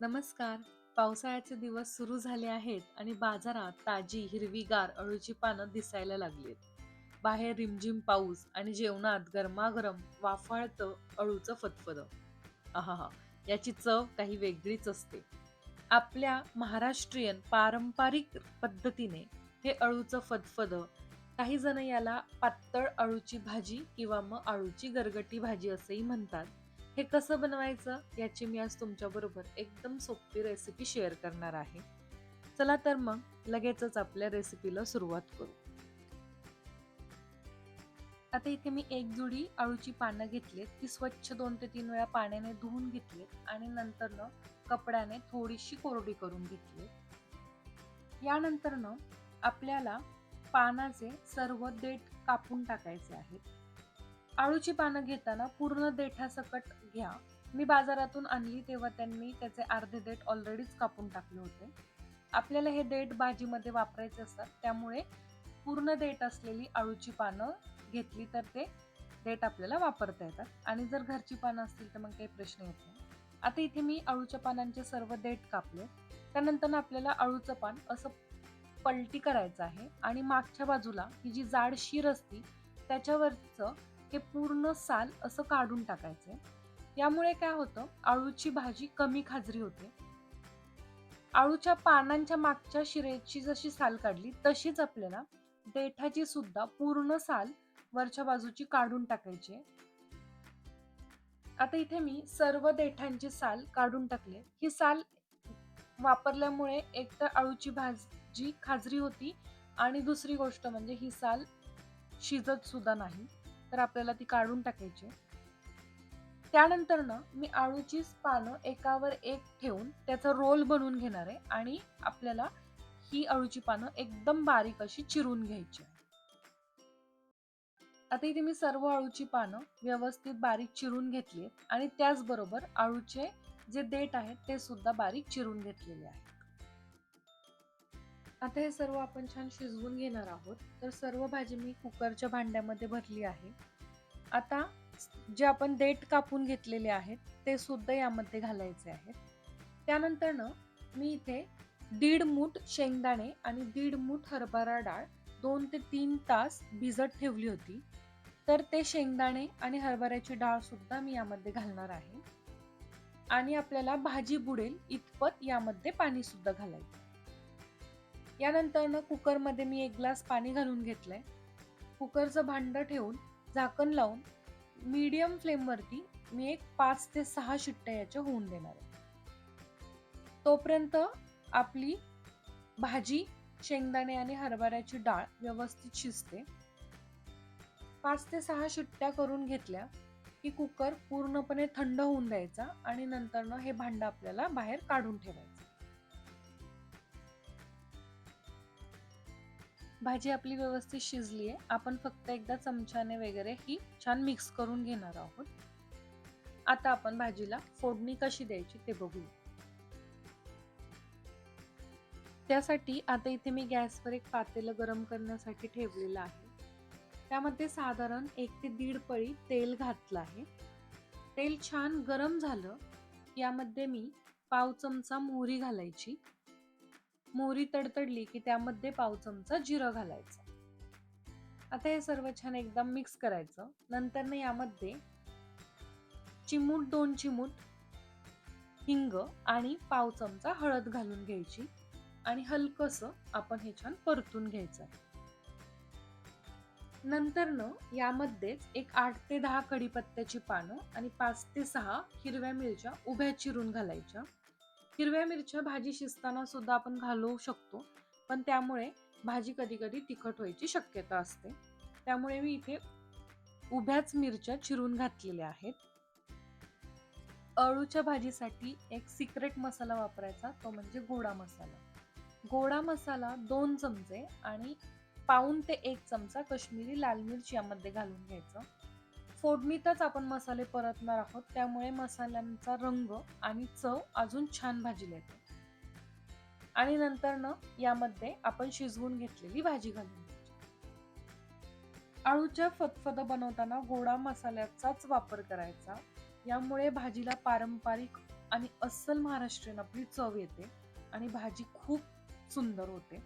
नमस्कार. पावसाळ्याचे दिवस सुरू झाले आहेत आणि बाजारात ताजी हिरवीगार अळूची पानं दिसायला लागलीत. बाहेर रिमझिम पाऊस आणि जेवणात गरमागरम वाफाळतं अळूचं फतफद. आहाहा! याची चव काही वेगळीच असते. आपल्या महाराष्ट्रीयन पारंपरिक पद्धतीने हे अळूचं फदफद, काही जण याला पातळ अळूची भाजी किंवा मग अळूची गरगटी भाजी असेही म्हणतात. हे कसं बनवायचं याची मी आज तुमच्याबरोबर एकदम सोपी रेसिपी शेअर करणार आहे. चला तर मग लगेचच आपल्या रेसिपीला सुरुवात करू. आता इथे मी एक जुडी अळूची पानं घेतलीत. ती स्वच्छ 2 ते 3 वेळा पाण्याने धुवून घेतलीत आणि नंतरनं कपड्याने थोडीशी कोरडी करून घेतली. यानंतरनं आपल्याला पानाचे सर्व देठ कापून टाकायचे आहेत. अळूची पानं घेताना पूर्ण देठासकट घ्या. मी बाजारातून आणली तेव्हा त्यांनी त्याचे अर्धे देठ ऑलरेडीच कापून टाकले होते. आपल्याला हे देठ भाजीमध्ये वापरायचे असतात, त्यामुळे पूर्ण देठ असलेली अळूची पानं घेतली तर ते देठ आपल्याला वापरता येतात आणि जर घरची पानं असतील तर मग काही प्रश्न येत नाही. आता इथे मी अळूच्या पानांचे सर्व देठ कापले. त्यानंतर आपल्याला अळूचं पान असं पलटी करायचं आहे आणि मागच्या बाजूला ही जी जाड शीर असती त्याच्यावरचं हे पूर्ण साल असं काढून टाकायचंय. यामुळे काय होतं, अळूची भाजी कमी खाजरी होते. अळूच्या पानांच्या मागच्या शिरेची जशी साल काढली तशीच आपल्याला देठाची सुद्धा पूर्ण साल वरच्या बाजूची काढून टाकायची आहे. आता इथे मी सर्व देठांची साल काढून टाकले. ही साल वापरल्यामुळे एकतर अळूची भाजी खाजरी होती आणि दुसरी गोष्ट म्हणजे ही साल शिजत सुद्धा नाही. तर आपल्याला ती काढून टाकायची आहे. त्यानंतरनं मी अळूची पानं एकावर एक ठेवून त्याचा रोल बनवून घेणार आहे आणि आपल्याला ही अळूची पानं एकदम बारीक अशी चिरून घ्यायची आहे. आता इथे मी सर्व अळूची पानं व्यवस्थित बारीक चिरून घेतली आहेत आणि त्याचबरोबर अळूचे जे देठ आहेत ते सुद्धा बारीक चिरून घेतलेले आहेत. आता हे सर्व आपण छान शिजवून घेणार आहोत. तर सर्व भाजी मी कुकरच्या भांड्यामध्ये भरली आहे. आता जे आपण देठ कापून घेतलेले आहेत ते सुद्धा यामध्ये घालायचे आहेत. त्यानंतरनं मी इथे 1.5 मूठ शेंगदाणे आणि 1.5 मूठ हरभरा डाळ 2 ते 3 तास भिजत ठेवली होती. तर ते शेंगदाणे आणि हरभऱ्याची डाळ सुद्धा मी यामध्ये घालणार आहे. आणि आपल्याला भाजी बुडेल इतपत यामध्ये पाणी सुद्धा घालायचं. यानंतर कुकरमध्ये मी 1 ग्लास पाणी घालून घेतलंय. कुकरचं भांडं ठेवून झाकण लावून मीडियम फ्लेमवरती मी एक 5 ते 6 शिट्ट्या याच्या होऊन देणार आहे. तोपर्यंत आपली भाजी, शेंगदाणे आणि हरभऱ्याची डाळ व्यवस्थित शिजते. 5 ते 6 शिट्ट्या करून घेतल्या की कुकर पूर्णपणे थंड होऊन द्यायचा आणि नंतरनं हे भांडं आपल्याला बाहेर काढून ठेवायचं. भाजी आपली व्यवस्थित शिजली आहे. आपण फक्त एकदा चमच्याने वगैरे ही छान मिक्स करून घेणार आहोत. आता आपण भाजीला फोडणी कशी द्यायची ते बघू. त्यासाठी आता इथे मी गॅसवर एक पातेलं गरम करण्यासाठी ठेवलेलं आहे. त्यामध्ये साधारण 1 ते 1.5 पळी तेल घातलं आहे. तेल छान गरम झालं, यामध्ये मी पाव चमचा मोहरी घालायची. मोहरी तडतडली की त्यामध्ये पाव चमचा जिरं घालायचं. आता हे सर्व छान एकदम मिक्स करायचं. नंतर यामध्ये चिमूट 2 चिमूट हिंग आणि पाव चमचा हळद घालून घ्यायची आणि हलकसं आपण हे छान परतून घ्यायचं. नंतरनं यामध्येच एक 8 ते 10 कढीपत्त्याची पानं आणि 5 ते 6 हिरव्या मिरच्या उभ्या चिरून घालायच्या. हिरव्या मिरच्या भाजी शिजताना सुद्धा आपण घालवू शकतो, पण त्यामुळे भाजी कधी कधी तिखट व्हायची शक्यता असते. त्यामुळे मी इथे उभ्याच मिरच्या चिरून घातलेल्या आहेत. अळूच्या भाजीसाठी एक सिक्रेट मसाला वापरायचा, तो म्हणजे गोडा मसाला. गोडा मसाला 2 चमचे आणि पाऊण ते 1 चमचा कश्मीरी लाल मिरची यामध्ये घालून घ्यायचं. फोडणीतच आपण मसाले परतणार आहोत, त्यामुळे मसाल्यांचा रंग आणि चव अजून छान भाजीला येते. आणि नंतरनं यामध्ये आपण शिजवून घेतलेली भाजी घालून घ्यायची. अळूच्या फतफद बनवताना गोडा मसाल्याचाच वापर करायचा. यामुळे भाजीला पारंपरिक आणि अस्सल महाराष्ट्रीयन आपली चव येते आणि भाजी खूप सुंदर होते.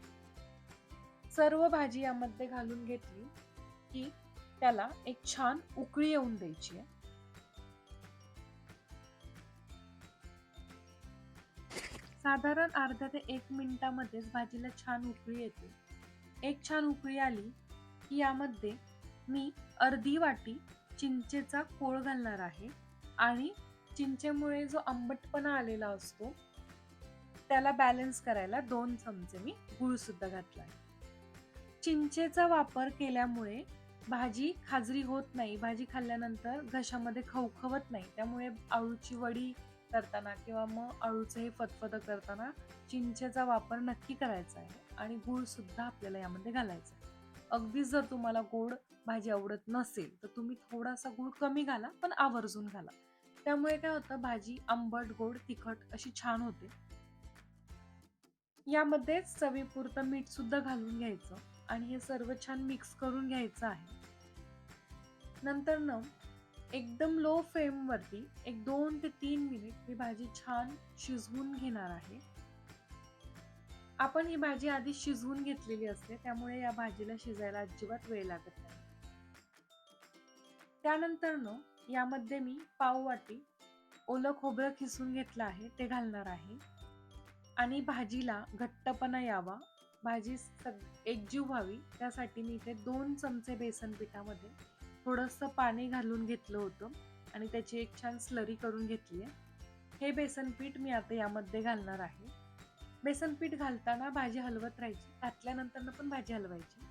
सर्व भाजी यामध्ये घालून घेतली की त्याला एक छान उकळी येऊन द्यायची आहे. साधारण अर्ध्या ते 1 मिनिटामध्येच भाजीला छान उकळी येते. एक छान उकळी आली की यामध्ये मी अर्धी वाटी चिंचेचा कोळ घालणार आहे आणि चिंचेमुळे जो आंबटपणा आलेला असतो त्याला बॅलन्स करायला 2 चमचे मी गूळ सुद्धा घातला आहे. चिंचेचा वापर केल्यामुळे भाजी खाजरी होत नाही. भाजी खाल्ल्यानंतर घशामध्ये खवखवत नाही. त्यामुळे अळूची वडी करताना किंवा मग अळूचं हे फतफदं करताना चिंचेचा वापर नक्की करायचा आहे आणि गूळ सुद्धा आपल्याला यामध्ये घालायचा आहे. अगदीच जर तुम्हाला गोड भाजी आवडत नसेल, तर तुम्ही थोडासा गूळ कमी घाला, पण आवर्जून घाला. त्यामुळे काय होतं, भाजी आंबट, गोड, तिखट अशी छान होते. यामध्येच चवीपुरतं मीठ सुद्धा घालून घ्यायचं आणि हे सर्व छान मिक्स करून घ्यायचं आहे. नंतर एकदम लो फ्लेम वरती एक 2 ते 3 मिनिट ही भाजी छान शिजवून घेणार आहे. आपण ही भाजी आधी शिजवून घेतलेली असते, त्यामुळे या भाजीला शिजायला अजिबात वेळ लागत नाही. त्यानंतर यामध्ये मी पाव वाटी ओलं खोबरं खिसून घेतलं आहे, ते घालणार आहे आणि भाजीला घट्टपणा यावा, भाजी एकजीव व्हावी, त्यासाठी मी इथे 2 चमचे बेसन पिठामध्ये थोडंसं पाणी घालून घेतलं होतं आणि त्याची एक छान स्लरी करून घेतली आहे. हे बेसन पीठ मी आता यामध्ये घालणार आहे. बेसन पीठ घालताना भाजी हलवत राहायची, घातल्यानंतर पण भाजी हलवायची.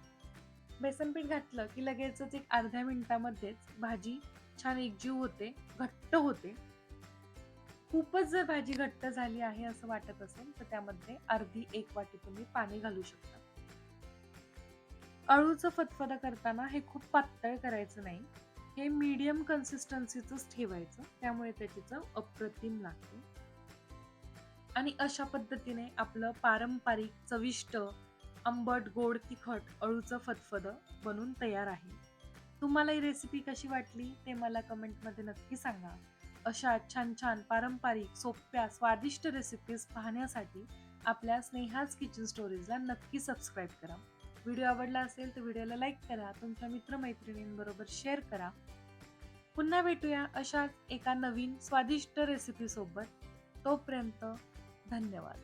बेसन पीठ घातलं की लगेचच एक अर्ध्या मिनिटामध्येच भाजी छान एकजीव होते, घट्ट होते. खूपच जर भाजी घट्ट झाली आहे असं वाटत असेल तर त्यामध्ये अर्धी 1 वाटी तुम्ही पाणी घालू शकता. अळूचं फतफदं करताना हे खूप पातळ करायचं नाही. हे मीडियम कन्सिस्टन्सीचंच ठेवायचं, त्यामुळे त्याची चव अप्रतिम लागते. आणि अशा पद्धतीने आपलं पारंपरिक चविष्ट आंबट गोड तिखट अळूचं फतफदं बनून तयार आहे. तुम्हाला ही रेसिपी कशी वाटली ते मला कमेंटमध्ये नक्की सांगा. अशा छान छान पारंपरिक सोप्या स्वादिष्ट रेसिपीज पाहण्यासाठी आपल्या स्नेहाज किचन स्टोरीजला नक्की सबस्क्राईब करा. व्हिडिओ आवडला असेल तर व्हिडिओला लाईक करा, तुमच्या मित्रमैत्रिणींबरोबर शेअर करा. पुन्हा भेटूया अशाच एका नवीन स्वादिष्ट रेसिपी सोबत. तोपर्यंत धन्यवाद.